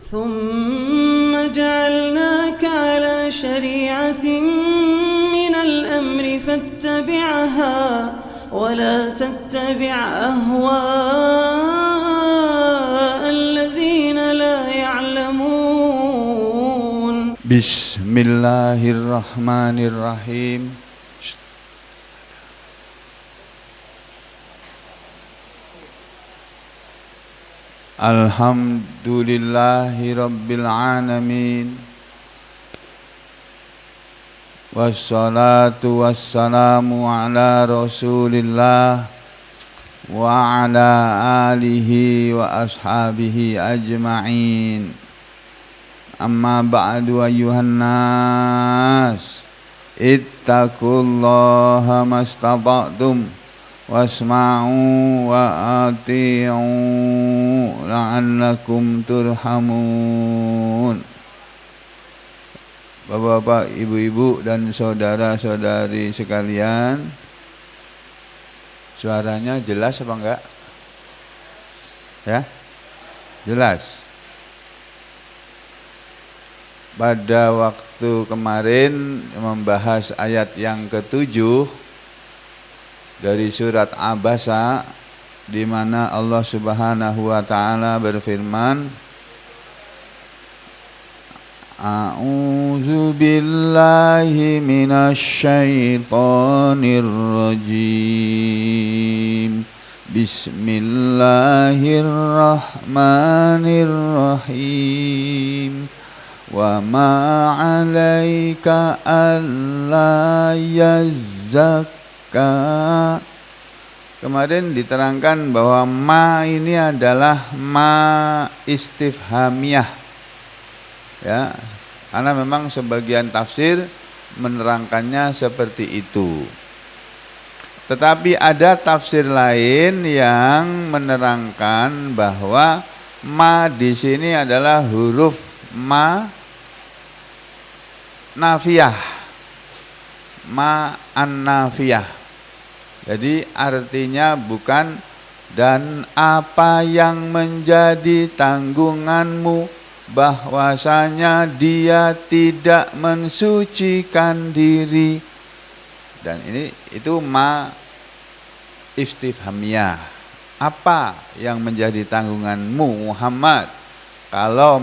ثم جعلناك على شريعة من الأمر فاتبعها ولا تتبع أهواء الذين لا يعلمون. بسم الله الرحمن الرحيم. Alhamdulillahi Rabbil Alamin. Wassalatu wassalamu ala Rasulillah wa ala alihi wa ashabihi ajma'in. Amma ba'du ayyuhan nas, ittaqullaha mastata'tum wasma'u wa ati'u la'allakum turhamun. Bapak-bapak, ibu-ibu dan saudara-saudari sekalian, suaranya jelas apa enggak? Ya? Jelas. Pada waktu kemarin membahas ayat yang ke-7 dari surat Abasa, di mana Allah Subhanahu wa taala berfirman, A'udzu billahi minasy syaithanir rajim. Bismillahirrahmanirrahim. Wa ma 'alaika alla yazzakka. Kemarin diterangkan bahwa ma ini adalah ma istifhamiyah, ya, karena memang sebagian tafsir menerangkannya seperti itu. Tetapi ada tafsir lain yang menerangkan bahwa ma di sini adalah huruf ma nafiyah, ma an-nafiyah. Jadi artinya bukan dan apa yang menjadi tanggunganmu, bahwasanya dia tidak mensucikan diri. Dan itu ma istifhamiyah. Apa yang menjadi tanggunganmu Muhammad kalau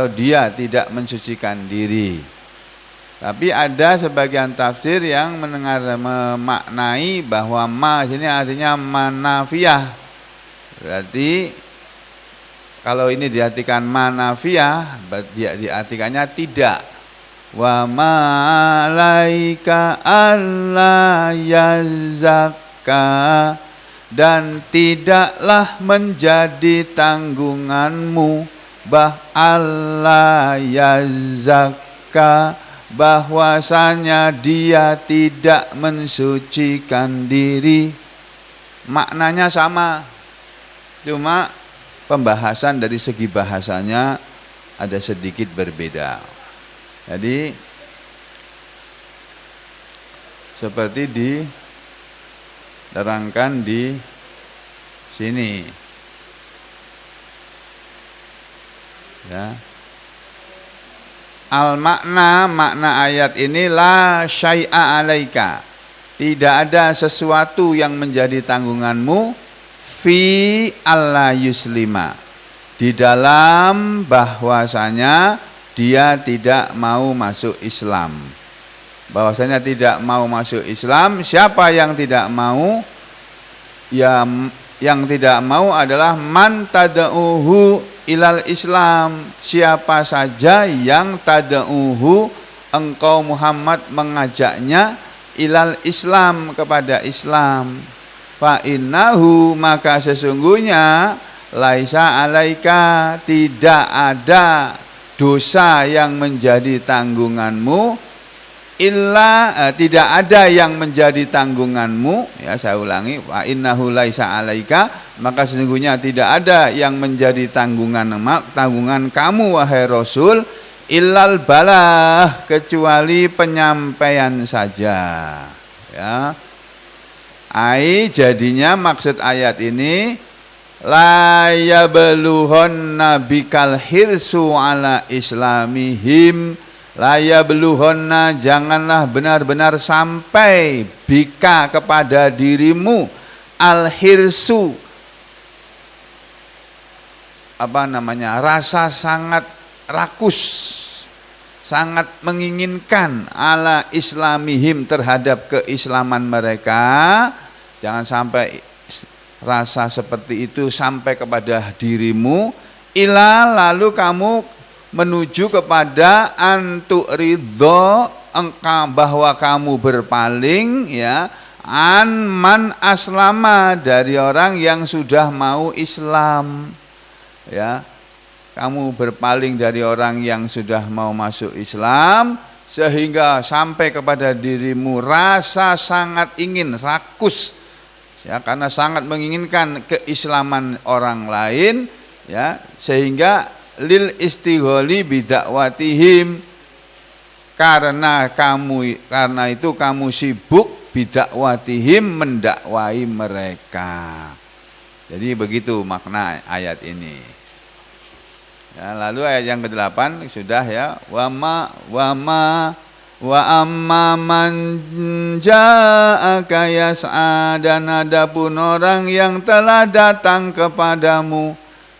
dia tidak mensucikan diri? Tapi ada sebagian tafsir yang memaknai bahwa ma sini artinya manafiyah. Berarti kalau ini diartikan manafiyah, diartikannya tidak. Wa ma 'alaika alla yazzakka, dan tidaklah menjadi tanggunganmu alla yazzakka, bahwasanya dia tidak mensucikan diri. Maknanya sama, cuma pembahasan dari segi bahasanya ada sedikit berbeda. Jadi seperti diterangkan di sini, ya. Makna ayat ini la syai'a 'alaika, tidak ada sesuatu yang menjadi tanggunganmu, fi alla yuslima, di dalam bahwasanya dia tidak mau masuk Islam. Bahwasanya tidak mau masuk Islam, siapa yang tidak mau? Ya, yang tidak mau adalah man tad'uhu ilal Islam, siapa saja yang tad'uhu, engkau Muhammad mengajaknya, ilal Islam, kepada Islam. Fa innahu, maka sesungguhnya, laisa alaika, tidak ada dosa yang menjadi tanggunganmu, tidak ada yang menjadi tanggunganmu, ya saya ulangi, wa innahu laisa alaika, maka sesungguhnya tidak ada yang menjadi tanggungan kamu wahai Rasul, illal balah, kecuali penyampaian saja, ya. Jadinya maksud ayat ini la yabluhunna bikal hirsu ala islamihim, la yabluhunna, janganlah benar-benar sampai bika kepada dirimu al hirsu, rasa sangat rakus, sangat menginginkan ala islamihim, terhadap keislaman mereka. Jangan sampai rasa seperti itu sampai kepada dirimu. Ila, lalu kamu menuju kepada antuk ridho, engkau bahwa kamu berpaling ya, an man aslama, dari orang yang sudah mau Islam ya. Kamu berpaling dari orang yang sudah mau masuk Islam, sehingga sampai kepada dirimu rasa sangat ingin, rakus ya, karena sangat menginginkan keislaman orang lain ya, sehingga lil istigholi bidakwatihim, karena itu kamu sibuk bidakwatihim, mendakwai mereka. Jadi begitu makna ayat ini. Ya, lalu ayat yang ke-8 sudah ya, wa amma man ja'aka yas'a, dan adapun orang yang telah datang kepadamu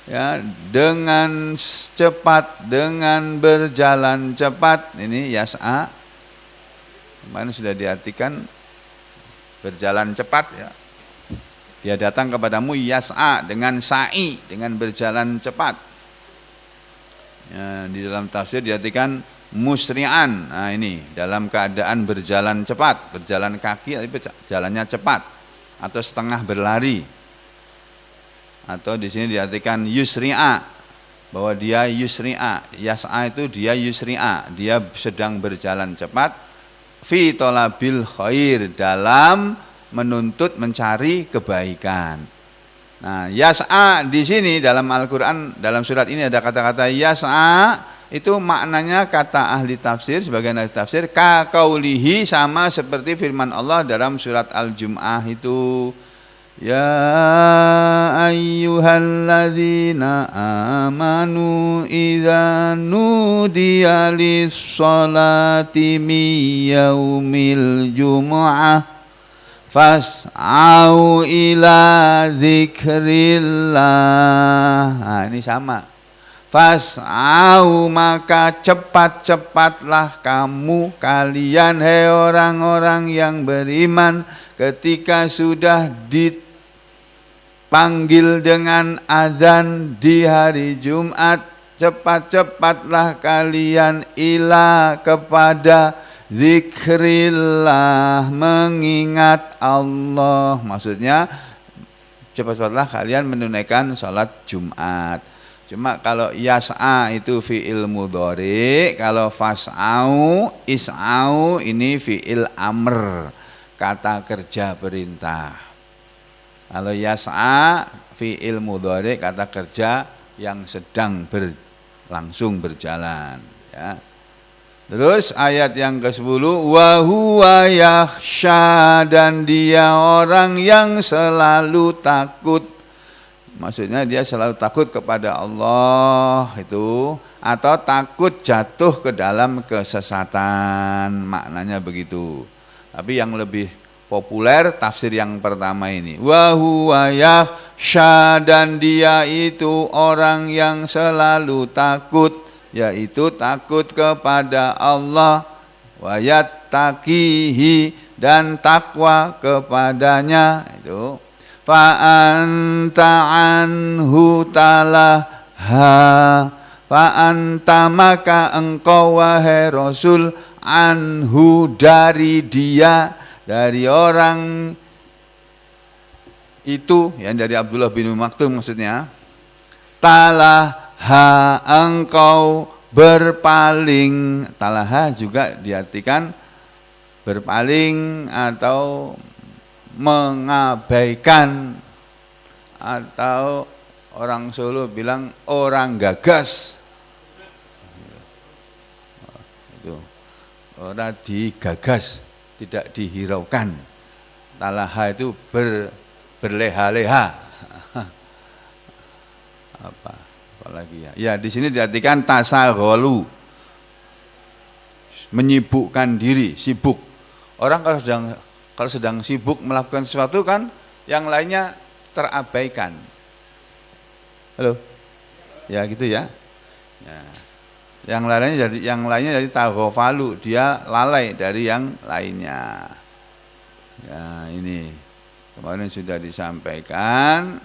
ya dengan cepat, dengan berjalan cepat. Ini yas'a kemarin sudah diartikan berjalan cepat ya. Dia datang kepadamu yas'a, dengan sa'i, dengan berjalan cepat. Ya, di dalam tafsir diartikan musri'an. Nah, ini dalam keadaan berjalan cepat, berjalan kaki tapi jalannya cepat, atau setengah berlari. Atau di sini diartikan yusri'a, bahwa dia yusri'a. Yas'a itu dia yusri'a, dia sedang berjalan cepat. Fi talabil khair, dalam menuntut, mencari kebaikan. Nah, yas'a di sini dalam Al-Qur'an, dalam surat ini ada kata-kata yas'a, itu maknanya kata ahli tafsir, sebagian ahli tafsir, ka qaulihi, sama seperti firman Allah dalam surat Al-Jum'ah itu, ya ayyuhalladzina amanu idza nudiya lis-sholati min yaumil jumu'ah fas'au ila dzikrillah. Nah, ini sama. Fas'au, maka cepat-cepatlah kalian hai orang-orang yang beriman, ketika sudah dipanggil dengan azan di hari Jumat, cepat-cepatlah kalian ila, kepada zikrillah, mengingat Allah. Maksudnya cepat-cepatlah kalian menunaikan sholat Jumat. Cuma kalau yas'a itu fi'il mudhari, kalau fas'au, is'au ini fi'il amr, kata kerja perintah. Kalau yas'a fi'il mudhari, kata kerja yang sedang langsung berjalan ya. Terus ayat yang ke-10, wa huwa yakhsha, dan dia orang yang selalu takut. Maksudnya dia selalu takut kepada Allah itu, atau takut jatuh ke dalam kesesatan, maknanya begitu. Tapi yang lebih populer tafsir yang pertama ini, wa huwa yakhsha, dan dia itu orang yang selalu takut, yaitu takut kepada Allah, wa yattaqihi, dan takwa kepadanya itu. Fa anta anhu talaha, fa anta, maka engkau wahai Rasul, anhu, dari dia, dari orang itu, yang dari Abdullah bin Maktum maksudnya, talaha, engkau berpaling. Talaha juga diartikan berpaling atau mengabaikan, atau orang Solo bilang orang gagas. Itu orang digagas, tidak dihiraukan. Talaha itu berleha-leha. Apalagi ya. Ya, di sini diartikan tasaghalu. Menyibukkan diri, sibuk. Orang kalau sedang sibuk melakukan sesuatu kan yang lainnya terabaikan. Halo. Ya, gitu ya. Ya. Yang lainnya jadi taghafalu, dia lalai dari yang lainnya. Ya, ini kemarin sudah disampaikan.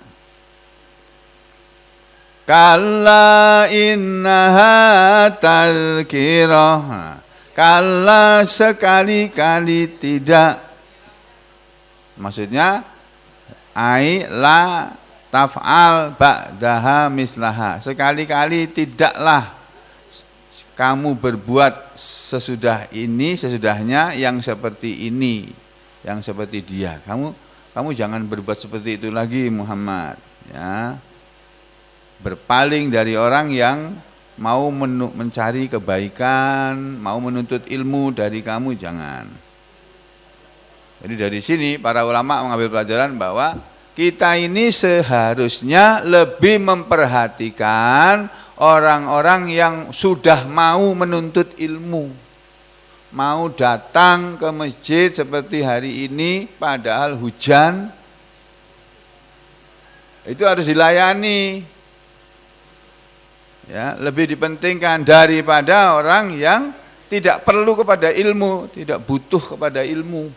Kalla innaha tazkirah. Kalla sekali-kali tidak. Maksudnya ai la taf'al ba'daha mislaha. Sekali-kali tidaklah kamu berbuat sesudahnya yang seperti ini, yang seperti dia. Kamu jangan berbuat seperti itu lagi Muhammad, ya. Berpaling dari orang yang mau mencari kebaikan, mau menuntut ilmu dari kamu, jangan. Jadi dari sini para ulama mengambil pelajaran bahwa kita ini seharusnya lebih memperhatikan orang-orang yang sudah mau menuntut ilmu, mau datang ke masjid seperti hari ini padahal hujan, itu harus dilayani. Ya, lebih dipentingkan daripada orang yang tidak perlu kepada ilmu, tidak butuh kepada ilmu.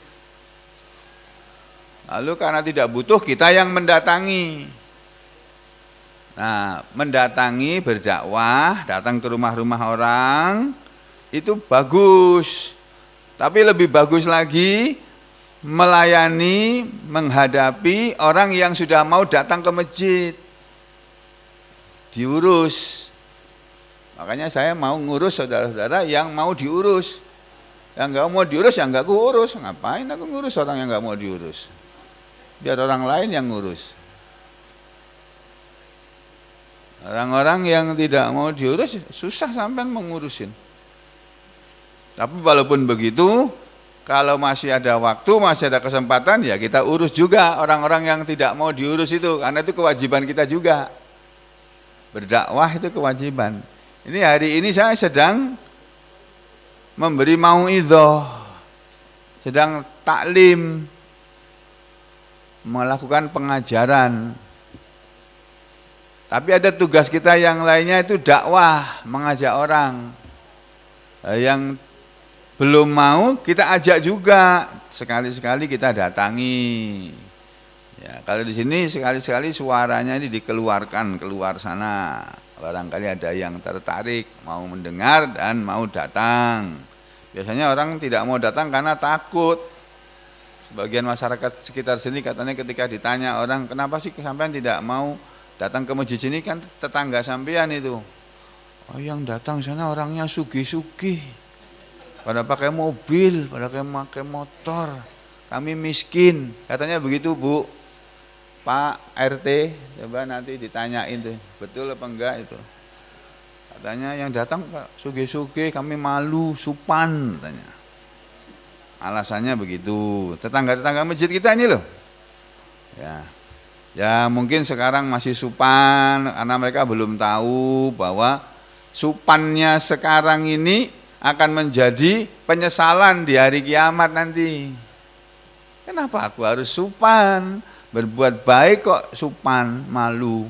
Lalu karena tidak butuh, kita yang mendatangi. Nah, mendatangi, berdakwah, datang ke rumah-rumah orang, itu bagus. Tapi lebih bagus lagi, melayani, menghadapi orang yang sudah mau datang ke masjid. Diurus. Makanya saya mau ngurus saudara-saudara yang mau diurus. Yang enggak mau diurus, yang enggak kuurus. Ngapain aku ngurus orang yang enggak mau diurus? Biar orang lain yang ngurus. Orang-orang yang tidak mau diurus susah sampai mengurusin. Tapi walaupun begitu, kalau masih ada waktu, masih ada kesempatan, ya kita urus juga orang-orang yang tidak mau diurus itu, karena itu kewajiban kita juga. Berdakwah itu kewajiban. Ini hari ini saya sedang memberi mauidhah, sedang taklim, melakukan pengajaran. Tapi ada tugas kita yang lainnya itu dakwah, mengajak orang. Yang belum mau kita ajak juga, sekali-sekali kita datangi. Ya, kalau di sini sekali-sekali suaranya ini dikeluarkan keluar sana. Barangkali ada yang tertarik, mau mendengar dan mau datang. Biasanya orang tidak mau datang karena takut. Sebagian masyarakat sekitar sini katanya ketika ditanya orang, kenapa sih sampean tidak mau datang ke masjid sini, kan tetangga sampean itu. Oh, yang datang sana orangnya sugih-sugih. Pada pakai mobil, pada pakai motor. Kami miskin, katanya begitu Bu. Pak RT, coba nanti ditanyain tuh, betul apa enggak itu. Katanya yang datang Pak sugih-sugih, kami malu, supan katanya. Alasannya begitu. Tetangga-tetangga masjid kita ini loh. Ya mungkin sekarang masih supan karena mereka belum tahu bahwa supannya sekarang ini akan menjadi penyesalan di hari kiamat nanti. Kenapa aku harus supan? Berbuat baik kok supan, malu.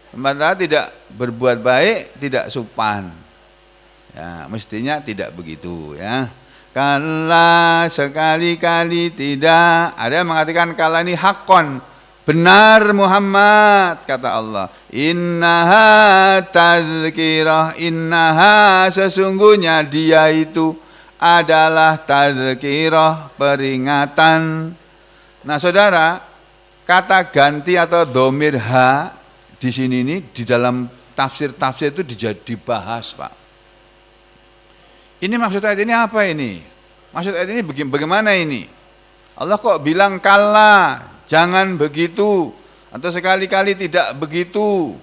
Sementara tidak berbuat baik, tidak supan. Ya, mestinya tidak begitu ya. Kala sekali-kali tidak. Ada yang mengatakan kala ini hakon. Benar Muhammad, kata Allah. Innaha tazkirah, innaha sesungguhnya dia itu adalah tazkirah, peringatan. Nah saudara, kata ganti atau dhamir ha di sini ini di dalam tafsir-tafsir itu dibahas, Pak. Ini maksud ayat ini apa ini? Maksud ayat ini bagaimana ini? Allah kok bilang kalla, jangan begitu, atau sekali-kali tidak begitu,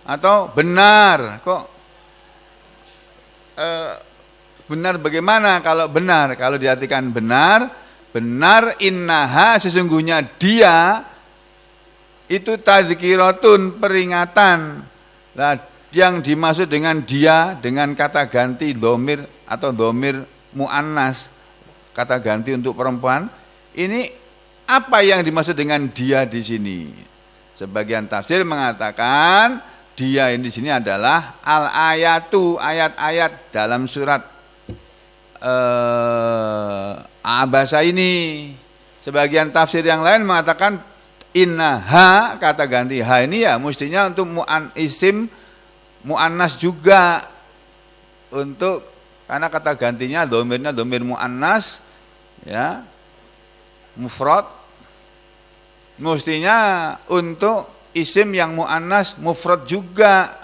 atau benar, kok benar bagaimana kalau benar? Kalau diartikan benar, benar innaha sesungguhnya dia itu tadzkiratun, peringatan. Nah, yang dimaksud dengan dia dengan kata ganti dhamir atau dhamir muannas, kata ganti untuk perempuan, ini apa yang dimaksud dengan dia di sini? Sebagian tafsir mengatakan dia ini di sini adalah al-ayatu, ayat-ayat dalam surat Abasa ini. Sebagian tafsir yang lain mengatakan innaha, kata ganti ha ini ya mestinya untuk isim muannas juga, untuk karena kata gantinya dhamirnya dhamir muannas ya, mufrad, mestinya untuk isim yang muannas mufrad juga.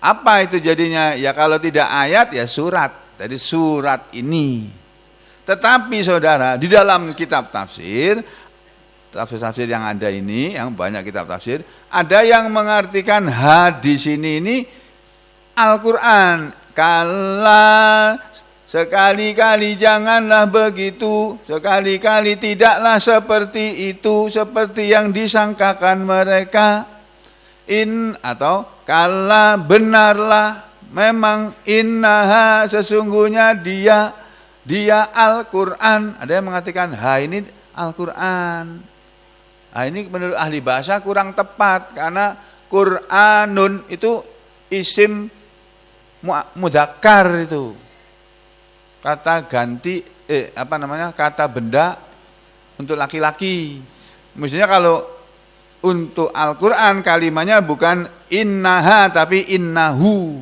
Apa itu jadinya? Ya kalau tidak ayat ya surat. Jadi surat ini. Tetapi saudara, di dalam kitab tafsir yang ada ini, yang banyak kitab tafsir, ada yang mengartikan hadis ini Al-Quran. Kala, sekali-kali janganlah begitu, sekali-kali tidaklah seperti itu, seperti yang disangkakan mereka. Atau kala, benarlah, memang innaha, sesungguhnya dia Al-Quran. Ada yang mengatakan ha ini Al-Quran. Nah, ini menurut ahli bahasa kurang tepat, karena Qur'anun itu isim mudzakkar, itu kata ganti kata benda untuk laki-laki. Mestinya kalau untuk Al-Quran kalimatnya bukan innaha tapi innahu.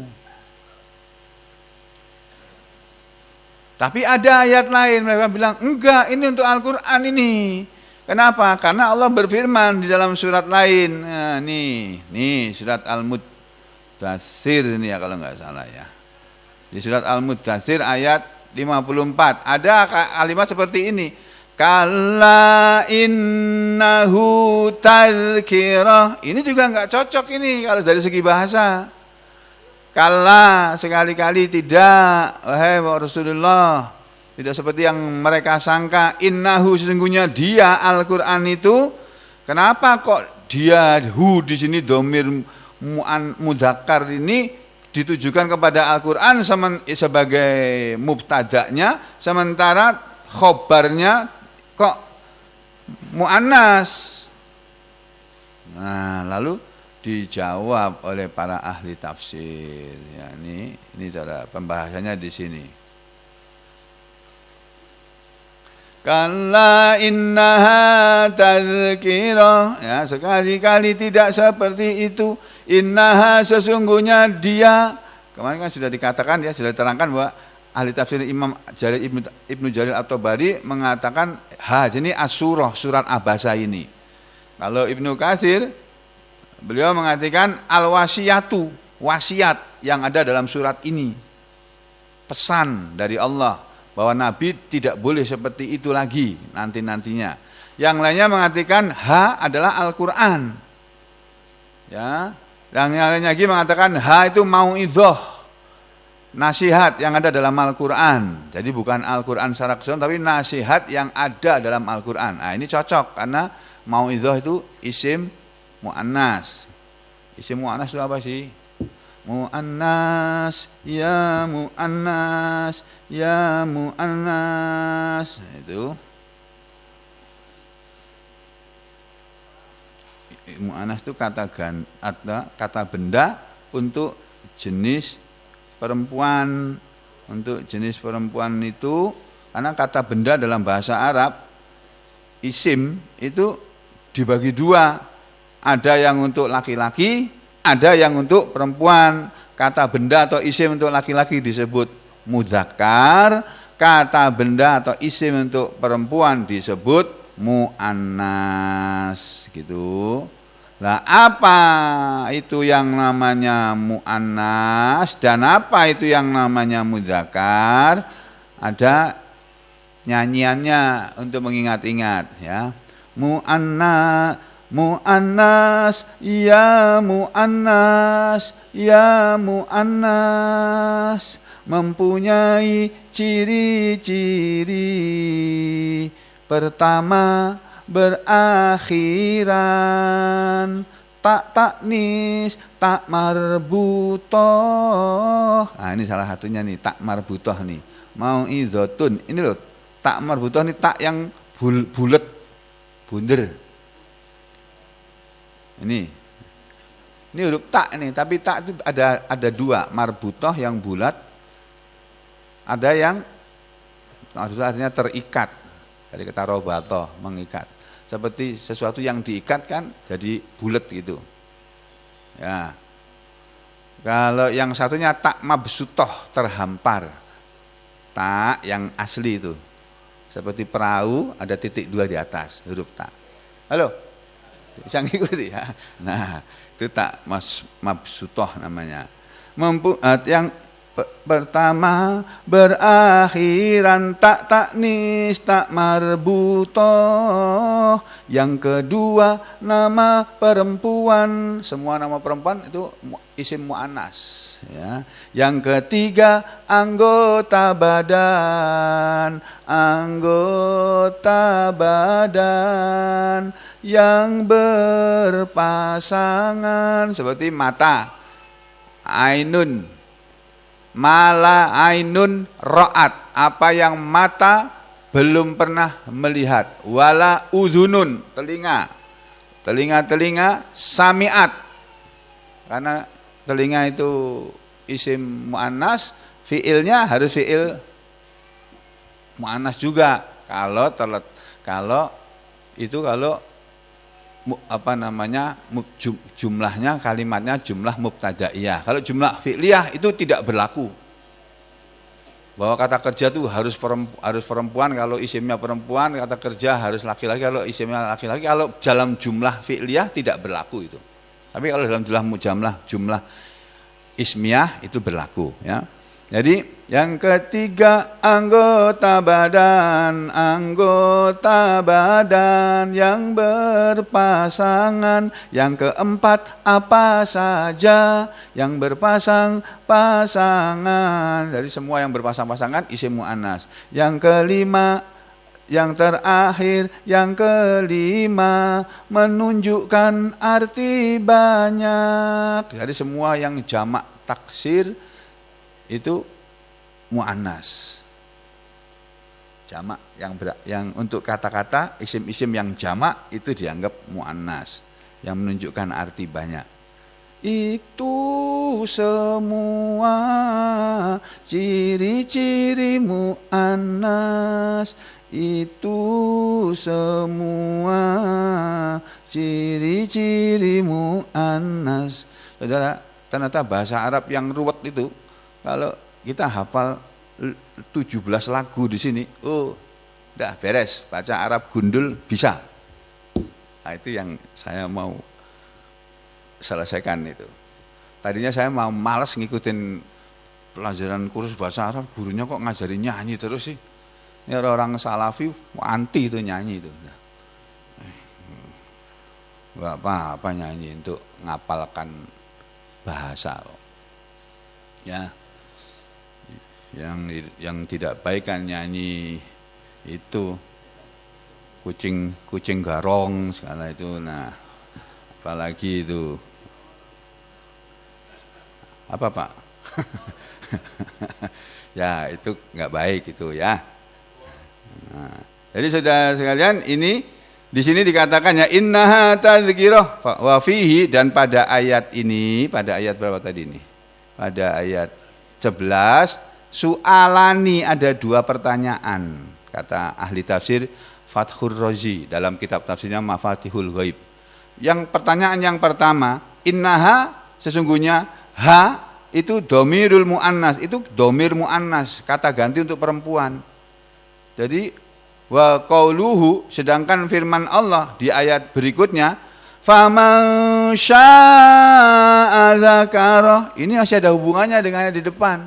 Tapi ada ayat lain mereka bilang enggak, ini untuk Al-Quran ini. Kenapa? Karena Allah berfirman di dalam surat lain. Nah, nih surat Al-Muddatsir ini ya kalau enggak salah ya. Di surat Al-Muddatsir ayat 54 ada kalimat seperti ini. Kalla innahu tadzkirah. Ini juga enggak cocok ini kalau dari segi bahasa. Kalla, sekali-kali tidak, wahai Rasulullah, tidak seperti yang mereka sangka. Innahu, sesungguhnya dia Al-Quran itu. Kenapa kok dia hu di sini dhamir mudzakkar ini ditujukan kepada Al-Quran sebagai mubtada'nya, sementara khobarnya kok muannas. Nah, lalu dijawab oleh para ahli tafsir. Ya, ini cara pembahasannya di sini. Kalla innaha tadzkirah. Ya, sekali-kali tidak seperti itu. Innaha, sesungguhnya dia. Kemarin kan sudah dikatakan ya, sudah diterangkan bahwa ahli tafsir Imam Jarir Ibnu Jarir At-Tabari mengatakan ha ini as-surah, surat Abasa ini. Kalau Ibnu Katsir beliau mengatakan al-wasiyatu, wasiat yang ada dalam surat ini. Pesan dari Allah bahwa Nabi tidak boleh seperti itu lagi nanti-nantinya. Yang lainnya mengatakan ha adalah Al-Quran. Ya, yang lainnya lagi mengatakan ha itu mauidhah, nasihat yang ada dalam Al-Quran. Jadi bukan Al-Quran secara keseluruhan, tapi nasihat yang ada dalam Al-Quran. Nah, ini cocok karena mauidhah itu isim mu'annas. Isim mu'annas itu apa sih? Mu'annas, ya mu'annas, ya mu'annas. Itu mu'annas itu kata benda untuk jenis perempuan. Untuk jenis perempuan itu, karena kata benda dalam bahasa Arab isim itu dibagi dua. Ada yang untuk laki-laki, ada yang untuk perempuan. Kata benda atau isim untuk laki-laki disebut mudzakkar, kata benda atau isim untuk perempuan disebut muannas, gitu. Nah, apa itu yang namanya muannas dan apa itu yang namanya mudzakkar? Ada nyanyiannya untuk mengingat-ingat ya. Mu'annas, ya mu'annas, ya mu'annas, mempunyai ciri-ciri. Pertama, berakhiran. Tak taknis, tak marbutoh. Nah ini salah satunya nih, tak marbutoh nih. Mau'izatun. Ini loh, tak marbutoh nih, tak yang bulet, bunder. Ini huruf tak nih, tapi tak itu ada dua, marbutoh yang bulat, ada yang artinya terikat. Dari kata robato, mengikat. Seperti sesuatu yang diikat kan jadi bulat gitu. Ya. Kalau yang satunya tak mabsutoh, terhampar. Tak yang asli itu. Seperti perahu ada titik 2 di atas, huruf tak. Halo? Bisa ngikuti ya? Nah, itu tak mabsutoh namanya. Yang pertama berakhiran, tak taknis, tak marbutoh. Yang kedua nama perempuan, semua nama perempuan itu isim mu'annas ya. Yang ketiga anggota badan yang berpasangan seperti mata, ainun, mala ainun ra'at, apa yang mata belum pernah melihat, wala udhunun, telinga sami'at, karena telinga itu isim mu'annas, fiilnya harus fiil mu'annas juga. Kalau jumlahnya, kalimatnya jumlah mubtadaiyah. Kalau jumlah fi'liyah itu tidak berlaku. Bahwa kata kerja itu harus perempuan, kalau isimnya perempuan, kata kerja harus laki-laki, kalau isimnya laki-laki. Kalau dalam jumlah fi'liyah tidak berlaku itu. Tapi kalau dalam jumlah ismiyah itu berlaku ya. Jadi yang ketiga anggota badan yang berpasangan. Yang keempat apa saja yang berpasang-pasangan. Dari semua yang berpasang-pasangan isim mu'annas. Yang kelima, yang terakhir, yang kelima menunjukkan arti banyak. Dari semua yang jamak taksir itu mu'annas. Jamak yang untuk kata-kata isim-isim yang jamak itu dianggap mu'annas, yang menunjukkan arti banyak. Itu semua ciri-ciri mu'annas. Itu semua ciri-ciri mu'annas. Saudara, ternyata bahasa Arab yang ruwet itu, kalau kita hafal 17 lagu di sini, udah beres, baca Arab gundul bisa. Nah, itu yang saya mau selesaikan itu. Tadinya saya mau malas ngikutin pelajaran kursus bahasa Arab, gurunya kok ngajarin nyanyi terus sih. Ini orang Salafi anti itu nyanyi itu. Gak apa-apa nyanyi untuk ngapalkan bahasa. Ya. Yang tidak baik kan nyanyi itu kucing garong segala itu. Nah, apalagi itu apa Pak? Ya itu nggak baik itu ya. Nah, jadi saudara sekalian, ini di sini dikatakan ya innaha tadzkirah wa fihi, dan pada ayat ini, pada ayat berapa tadi ini? Pada ayat 11 su'alani, ada 2 pertanyaan, kata ahli tafsir Fathur Razi dalam kitab tafsirnya Mafatihul Ghaib. Yang pertanyaan yang pertama, innaha, sesungguhnya ha itu domirul mu'annas, itu domir mu'annas, kata ganti untuk perempuan. Jadi wa qauluhu, sedangkan firman Allah di ayat berikutnya, faman syaa'a dzakara, ini masih ada hubungannya dengan yang di depan.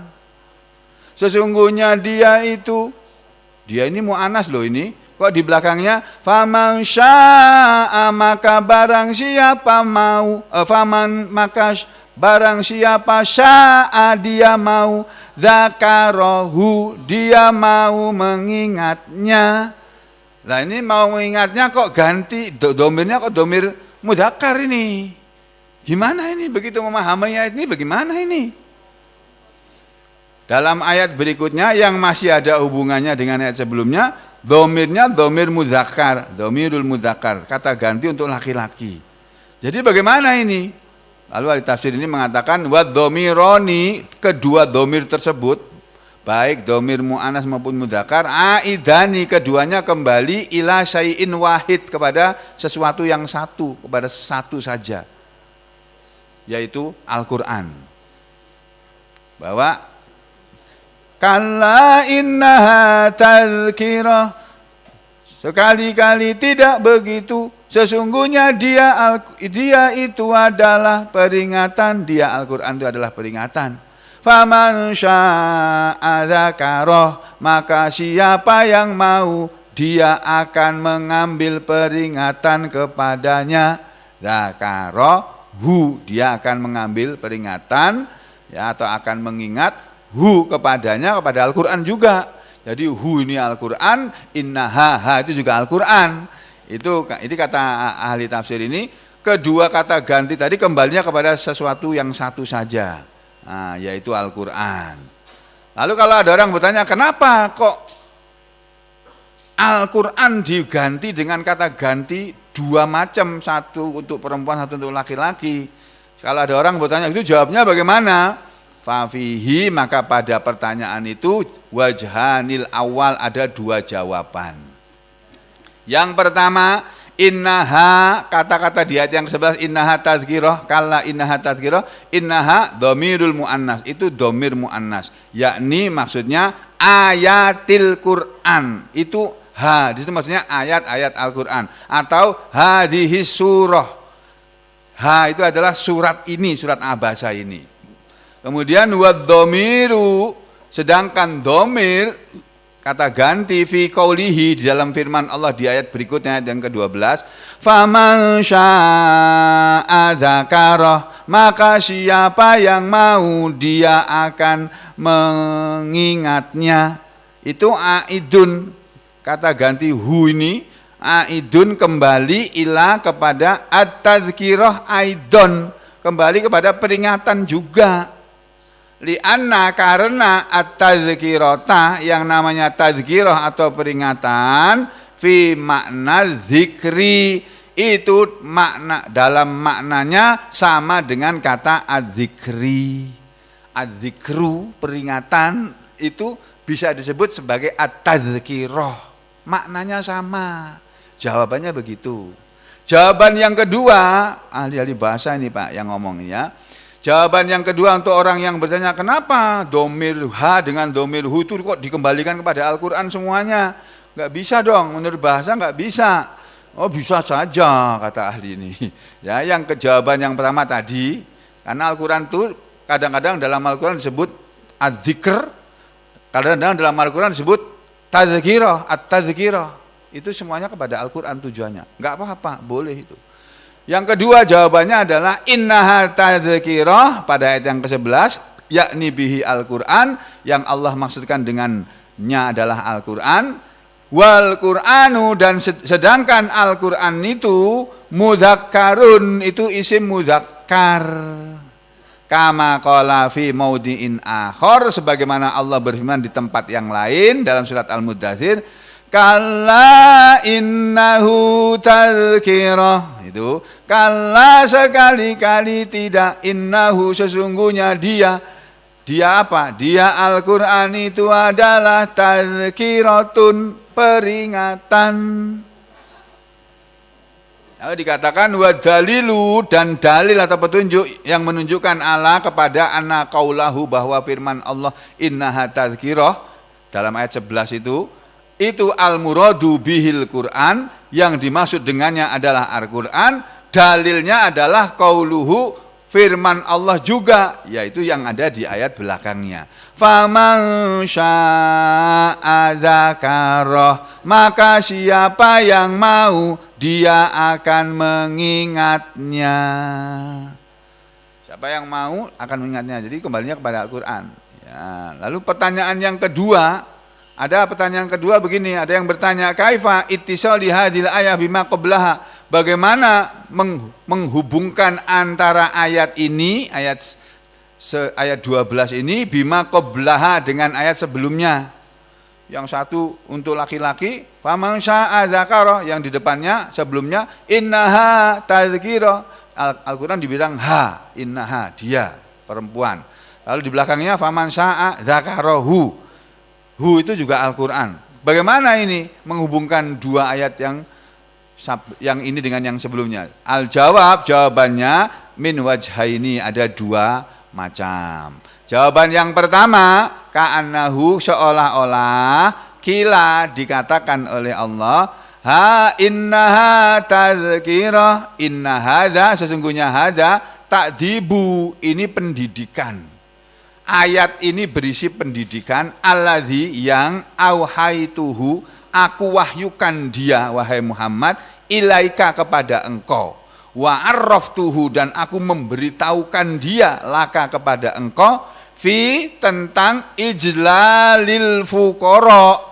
Sesungguhnya dia ini mu'annas loh ini. Kok di belakangnya faman syaa'a, maka barang siapa mau, barang siapa syaa dia mau, dzakarahu dia mau mengingatnya. Nah ini mau mengingatnya kok ganti domirnya, kok domir mudzakkar ini. Gimana ini begitu memahami ayat ini, bagaimana ini? Dalam ayat berikutnya yang masih ada hubungannya dengan ayat sebelumnya, domirnya domir mudzakkar, domirul mudzakkar, kata ganti untuk laki-laki. Jadi bagaimana ini? Lalu ahli tafsir ini mengatakan wa domironi, kedua domir tersebut, baik domir mu'annas maupun mudzakkar, aidani, keduanya kembali ila syai'in wahid, kepada sesuatu yang satu, kepada satu saja, yaitu Al-Quran. Bahwa kalla innaha tazkirah, sekali-kali tidak begitu, sesungguhnya dia itu adalah peringatan, dia Al-Quran itu adalah peringatan. Faman syaa dzakarahu, maka siapa yang mau dia akan mengambil peringatan kepadanya. Dzakarahu, dia akan mengambil peringatan, ya, atau akan mengingat hu kepadanya, kepada Al-Quran juga. Jadi hu ini Al-Quran, innaha itu juga Al-Quran. Ini kata ahli tafsir ini, kedua kata ganti tadi kembalinya kepada sesuatu yang satu saja, nah, yaitu Al-Quran. Lalu kalau ada orang bertanya, kenapa kok Al-Quran diganti dengan kata ganti dua macam, satu untuk perempuan, satu untuk laki-laki? Kalau ada orang bertanya itu, jawabnya bagaimana? Fafihi, maka pada pertanyaan itu wajhanil awal, ada dua jawaban. Yang pertama, innaha, kata-kata di ayat yang 11, innaha tazkirah, kalla innaha tazkirah, innaha dhamirul muannas, itu dhamir muannas, yakni maksudnya ayatil Quran, itu ha, itu maksudnya ayat-ayat Al-Quran, atau hadhis surah, ha itu adalah surat ini, surat abasa ini. Kemudian wadzamiru, sedangkan dhamir kata ganti fi qaulihi, di dalam firman Allah di ayat berikutnya, ayat yang ke-12, faman syaa dzakarah, maka siapa yang mau dia akan mengingatnya. Itu aidun, kata ganti hu ini aidun kembali ila, kepada at-tadzkirah aidon, kembali kepada peringatan juga. Lianna, karena at-tadzkirata, yang namanya tadzkirah atau peringatan, fi makna zikri, itu makna, dalam maknanya sama dengan kata adzikri. Adzikru, peringatan, itu bisa disebut sebagai at-tadzkirah, maknanya sama. Jawabannya begitu. Jawaban yang kedua, ahli-ahli bahasa ini Pak yang ngomong ya. Jawaban yang kedua untuk orang yang bertanya, kenapa domir ha dengan domir hu itu kok dikembalikan kepada Al-Quran semuanya? Enggak bisa dong, menurut bahasa enggak bisa. Oh bisa saja, kata ahli ini. Ya, yang jawaban yang pertama tadi, karena Al-Quran itu kadang-kadang dalam Al-Quran disebut adzikr, kadang-kadang dalam Al-Quran disebut tadzkirah, at-tadzkirah. Itu semuanya kepada Al-Quran tujuannya. Enggak apa-apa, boleh itu. Yang kedua jawabannya adalah innaha tadzkirah, pada ayat yang ke-11, yakni bihi Al-Quran, yang Allah maksudkan dengannya adalah Al-Quran. Wal Qur'anu, dan sedangkan Al-Quran itu mudzakkarun, itu isim mudzakkar. Kama qala fi maudhi'in akhar, sebagaimana Allah berfirman di tempat yang lain dalam surat Al-Muddatsir, kalla innahu tadzkirah, itu kalla, sekali-kali tidak, innahu, sesungguhnya dia apa? Dia Al-Quran itu adalah tadzkiratun, peringatan. Lalu dikatakan wadalilu, dan dalil atau petunjuk yang menunjukkan Allah kepada anna qaulahu, bahwa firman Allah innaha tadzkirah dalam ayat 11 itu al-muradu bihil Quran, yang dimaksud dengannya adalah Al-Quran. Dalilnya adalah qauluhu, firman Allah juga, yaitu yang ada di ayat belakangnya. Faman syaa dzakarah, maka siapa yang mau dia akan mengingatnya. Siapa yang mau akan mengingatnya. Jadi kembalinya kepada Al-Quran. Ya, lalu pertanyaan yang kedua, Ada pertanyaan kedua begini, ada yang bertanya, kaifa ittisali hadhil ayah bima qablaha? Bagaimana menghubungkan antara ayat ini, ayat 12 ini bima qablaha dengan ayat sebelumnya? Yang satu untuk laki-laki, faman syaa dzakara, yang di depannya sebelumnya innaha tadzkira. Al-Qur'an dibilang ha, innaha, dia perempuan. Lalu di belakangnya faman syaa dzakarahu. Hu itu juga Al-Quran. Bagaimana ini menghubungkan dua ayat yang ini dengan yang sebelumnya? Jawabannya min wajhaini, ada dua macam. Jawaban yang pertama, ka'annahu, seolah-olah kila dikatakan oleh Allah, ha innaha tadzkirah, inna hadza, sesungguhnya hadza ta'dibu, ini pendidikan. Ayat ini berisi pendidikan, alladzi, yang auhaituhu, aku wahyukan dia wahai Muhammad, ilaika, kepada engkau, wa arraftuhu, dan aku memberitahukan dia laka, kepada engkau, fi, tentang ijlalil fuqara,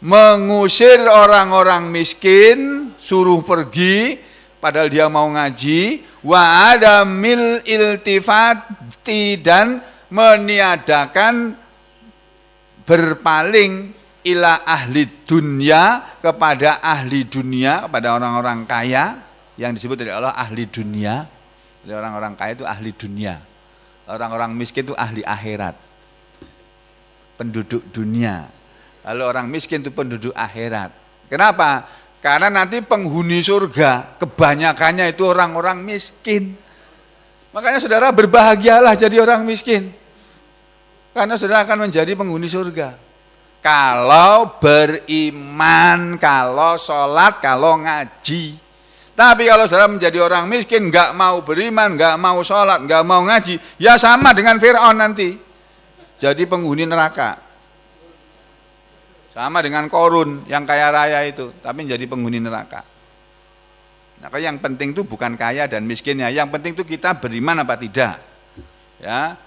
mengusir orang-orang miskin, suruh pergi padahal dia mau ngaji, wa adamil iltifati, dan meniadakan berpaling ila ahli dunia, kepada ahli dunia, kepada orang-orang kaya, yang disebut oleh Allah ahli dunia. Jadi orang-orang kaya itu ahli dunia, orang-orang miskin itu ahli akhirat, penduduk dunia. Lalu orang miskin itu penduduk akhirat. Kenapa? Karena nanti penghuni surga kebanyakannya itu orang-orang miskin. Makanya saudara berbahagialah jadi orang miskin, karena saudara akan menjadi penghuni surga. Kalau beriman, kalau sholat, kalau ngaji. Tapi kalau saudara menjadi orang miskin, nggak mau beriman, nggak mau sholat, nggak mau ngaji, ya sama dengan Fir'aun nanti, jadi penghuni neraka. Sama dengan Korun yang kaya raya itu, tapi menjadi penghuni neraka. Nah, yang penting itu bukan kaya dan miskinnya, yang penting itu kita beriman apa tidak. Ya.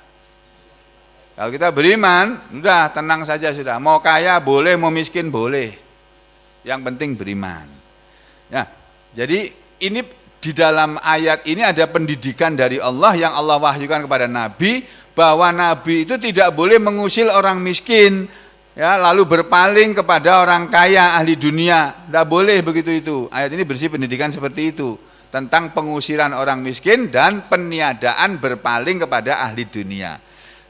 Kalau kita beriman, udah tenang saja sudah. Mau kaya boleh, mau miskin boleh. Yang penting beriman. Ya, jadi ini di dalam ayat ini ada pendidikan dari Allah yang Allah wahyukan kepada Nabi, bahwa Nabi itu tidak boleh mengusir orang miskin, ya, lalu berpaling kepada orang kaya ahli dunia. Tidak boleh begitu itu. Ayat ini berisi pendidikan seperti itu, tentang pengusiran orang miskin dan peniadaan berpaling kepada ahli dunia.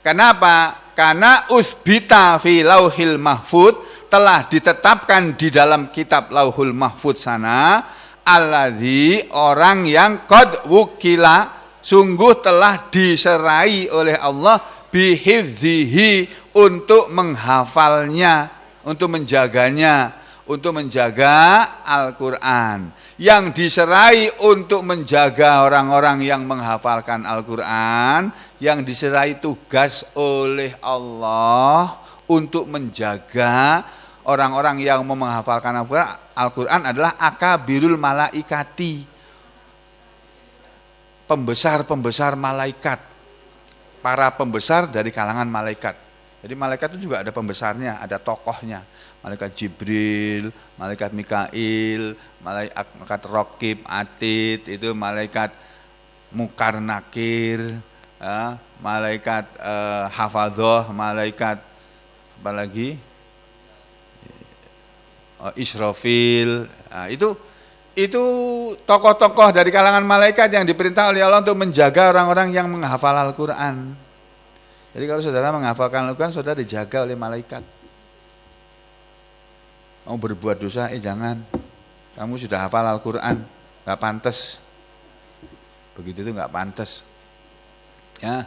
Kenapa? Karena usbita fi lauhil mahfud, telah ditetapkan di dalam kitab lauhul mahfud sana, alladzi, orang yang qad wukila, sungguh telah diserai oleh Allah, bihifdzihi, untuk menghafalnya, untuk menjaganya, untuk menjaga Al-Quran. Yang diserai untuk menjaga orang-orang yang menghafalkan Al-Quran, yang diserai tugas oleh Allah untuk menjaga orang-orang yang mau menghafalkan Al-Quran adalah akabirul malaikati, pembesar-pembesar malaikat, para pembesar dari kalangan malaikat. Jadi malaikat itu juga ada pembesarnya, ada tokohnya. Malaikat Jibril, malaikat Mikail, malaikat Raqib, Atid, itu malaikat Mukar Nakir, malaikat Hafadzoh, malaikat apa lagi? Israfil. Nah, itu tokoh-tokoh dari kalangan malaikat yang diperintah oleh Allah untuk menjaga orang-orang yang menghafal Al-Quran. Jadi kalau saudara menghafalkan Al-Quran, saudara dijaga oleh malaikat. Mau berbuat dosa, jangan. Kamu sudah hafal Al-Quran, gak pantas. Begitu itu gak pantas. Ya,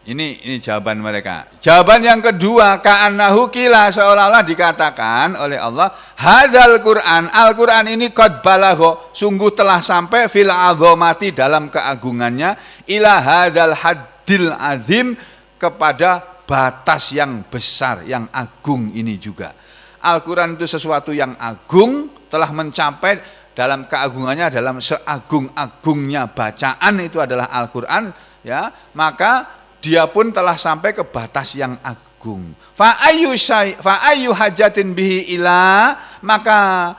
ini jawaban mereka. Jawaban yang kedua, ka'annahu qila, seolah-olah dikatakan oleh Allah, hadzal Quran, Al-Quran ini qad balagha, sungguh telah sampai fil azamati, dalam keagungannya, ila hadzal haddil azim, kepada batas yang besar, yang agung ini juga. Al-Quran itu sesuatu yang agung, telah mencapai dalam keagungannya, dalam seagung-agungnya bacaan itu adalah Al-Quran, ya, maka dia pun telah sampai ke batas yang agung. agung. Fa ayyu hajatin bihi ila, maka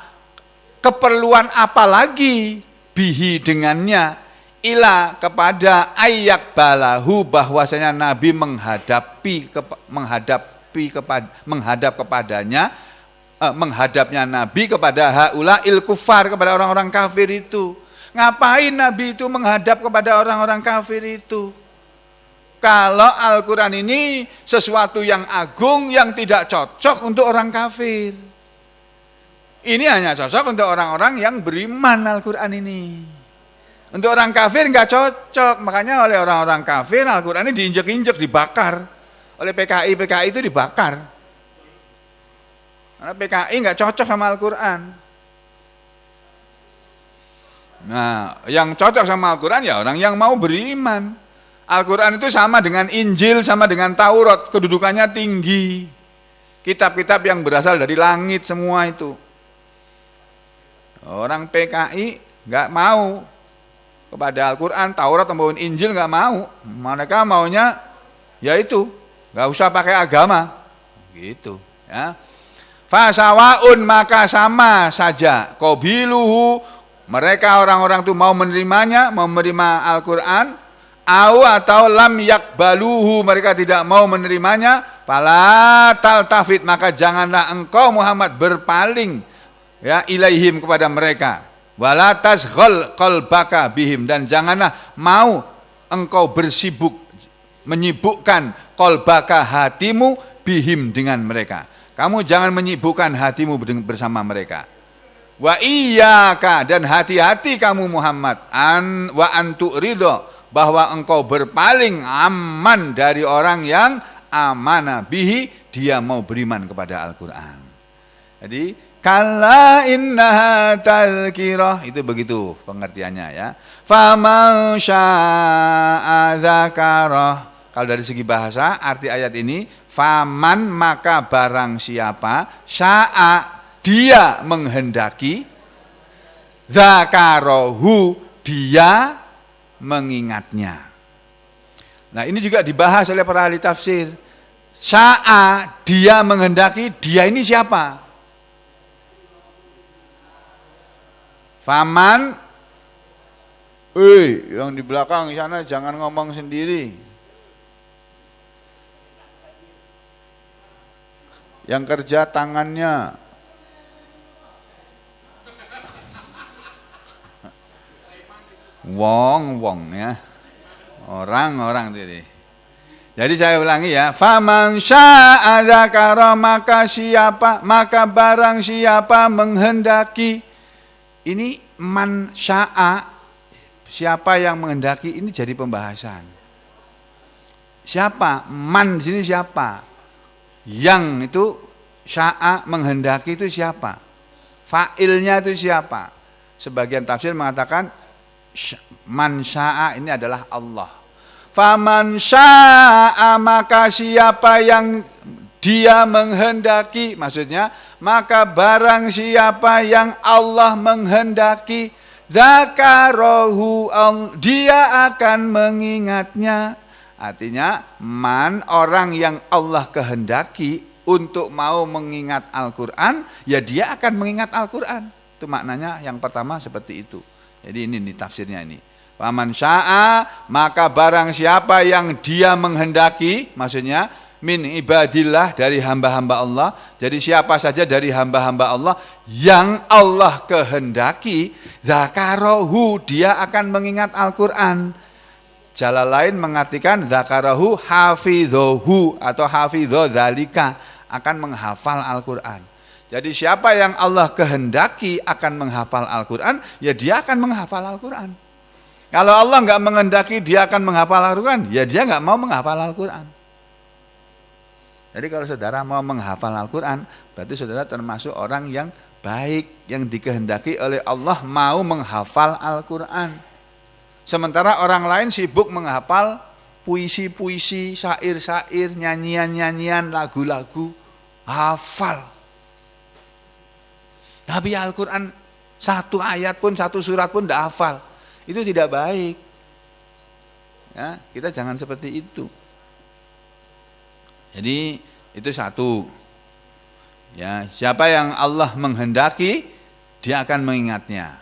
keperluan apa lagi bihi dengannya, ila kepada ayak balahu, bahwasanya Nabi menghadapnya Nabi kepada haula il kufar, kepada orang-orang kafir itu. Ngapain Nabi itu menghadap kepada orang-orang kafir itu? Kalau Al-Quran ini sesuatu yang agung yang tidak cocok untuk orang kafir. Ini hanya cocok untuk orang-orang yang beriman Al-Quran ini. Untuk orang kafir nggak cocok. Makanya oleh orang-orang kafir Al-Quran ini diinjek-injek, dibakar. Oleh PKI itu dibakar. Karena PKI nggak cocok sama Al-Quran. Nah, yang cocok sama Al-Quran ya orang yang mau beriman. Al-Quran itu sama dengan Injil, sama dengan Taurat, kedudukannya tinggi. Kitab-kitab yang berasal dari langit semua itu. Orang PKI nggak mau kepada Al-Quran, Taurat, maupun Injil nggak mau. Mereka maunya yaitu nggak usah pakai agama, gitu. Ya. Fasawaun, maka sama saja. Qabiluhu, mereka orang-orang itu mau menerimanya, mau menerima Al-Quran, atau lam yakbaluhu, mereka tidak mau menerimanya, fala taltafit, maka janganlah engkau Muhammad berpaling ya ilaihim kepada mereka, wala tasghal qalbaka bihim, dan janganlah mau engkau menyibukkan qalbaka, hatimu, bihim, dengan mereka. Kamu jangan menyibukkan hatimu bersama mereka. Wa iyyaka, dan hati-hati kamu Muhammad, wa antu ridho, bahwa engkau berpaling aman dari orang yang amanah bihi, dia mau beriman kepada Al-Quran. Jadi kalla innaha tazkirah, itu begitu pengertiannya ya. Faman syaa dzakarah. Kalau dari segi bahasa arti ayat ini, faman, maka barang siapa, syaa, dia menghendaki, dzakarahu, dia mengingatnya. Nah, ini juga dibahas oleh para ahli tafsir. Syaa, dia menghendaki, dia ini siapa? Faman, yang di belakang sana jangan ngomong sendiri. Yang kerja tangannya. Wong ya, orang tadi. Jadi saya ulangi ya, faman syaa dzakara, maka barang siapa menghendaki. Ini man syaa, siapa yang menghendaki, ini jadi pembahasan. Siapa man di sini, siapa? Yang itu syaa, menghendaki itu siapa? Fa'ilnya itu siapa? Sebagian tafsir mengatakan man syaa ini adalah Allah. Faman syaa, maka siapa yang dia menghendaki, maksudnya maka barang siapa yang Allah menghendaki, dzakarahu, dia akan mengingatnya. Artinya man, orang yang Allah kehendaki untuk mau mengingat Al-Quran, ya dia akan mengingat Al-Quran. Itu maknanya yang pertama seperti itu. Jadi ini tafsirnya ini. Faman syaa, maka barang siapa yang dia menghendaki, maksudnya min ibadillah, dari hamba-hamba Allah. Jadi siapa saja dari hamba-hamba Allah yang Allah kehendaki, dzakarahu, dia akan mengingat Al-Quran. Jalalain mengartikan dzakarahu hafidhahu atau hafidho dzalika, akan menghafal Al-Quran. Jadi siapa yang Allah kehendaki akan menghafal Al-Quran, ya dia akan menghafal Al-Quran. Kalau Allah nggak menghendaki dia akan menghafal Al-Quran, ya dia nggak mau menghafal Al-Quran. Jadi kalau saudara mau menghafal Al-Quran, berarti saudara termasuk orang yang baik, yang dikehendaki oleh Allah mau menghafal Al-Quran. Sementara orang lain sibuk menghafal puisi-puisi, syair-syair, nyanyian-nyanyian, lagu-lagu, hafal. Tapi Al-Quran satu ayat pun, satu surat pun tidak hafal. Itu tidak baik. Ya, kita jangan seperti itu. Jadi Itu satu. Ya, siapa yang Allah menghendaki, dia akan mengingatnya.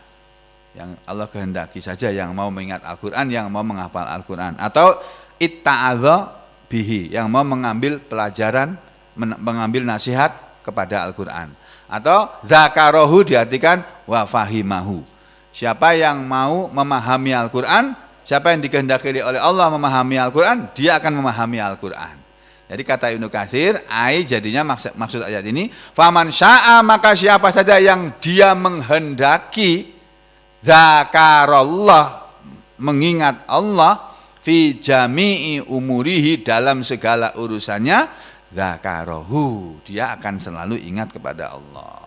Yang Allah kehendaki saja yang mau mengingat Al-Qur'an, yang mau menghafal Al-Qur'an, atau itta'adha bihi, yang mau mengambil pelajaran, mengambil nasihat kepada Al-Qur'an. Atau dzakarahu diartikan wa fahimahu. Siapa yang mau memahami Al-Qur'an, siapa yang dikehendaki oleh Allah memahami Al-Qur'an, dia akan memahami Al-Qur'an. Jadi kata Ibnu Katsir, jadinya maksud ayat ini, faman syaa, maka siapa saja yang dia menghendaki, zakarallah, mengingat Allah, fi jami'i umurihi, dalam segala urusannya, zakarahu, dia akan selalu ingat kepada Allah.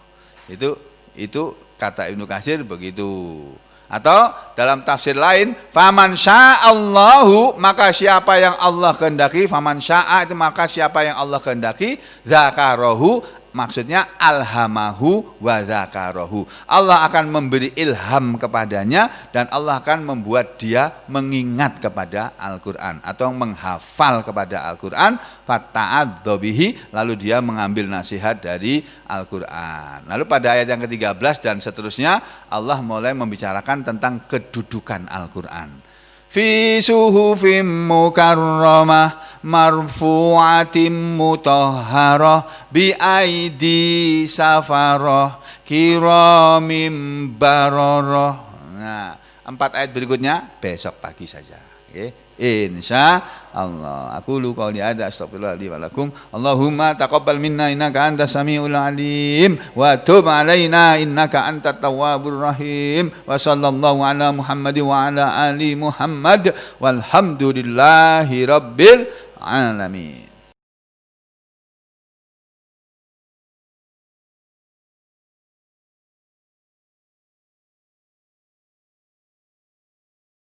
Itu kata Ibnu Katsir begitu. Atau dalam tafsir lain, faman sya'allahu, maka siapa yang Allah kehendaki, faman syaa itu maka siapa yang Allah kehendaki, zakarahu, maksudnya alhamahu wa zakarahu. Allah akan memberi ilham kepadanya dan Allah akan membuat dia mengingat kepada Al-Qur'an atau menghafal kepada Al-Qur'an, fata'adza bihi, lalu dia mengambil nasihat dari Al-Qur'an. Lalu pada ayat yang ke-13 dan seterusnya Allah mulai membicarakan tentang kedudukan Al-Qur'an. Fi suhufim mukarramah marfu'atim mutahharah bi aidi safarah kiramim bararah. Nah, 4 ayat berikutnya besok pagi saja. Oke. Insya Allah. Aku lu qauli ada, astaghfirullah li wa lakum. Allahumma taqabbal minna innaka antas samiul alim wa tub alaina innaka antat tawwabur rahim. Wa sallallahu ala Muhammadin wa ala ali Muhammad walhamdulillahi rabbil alamin.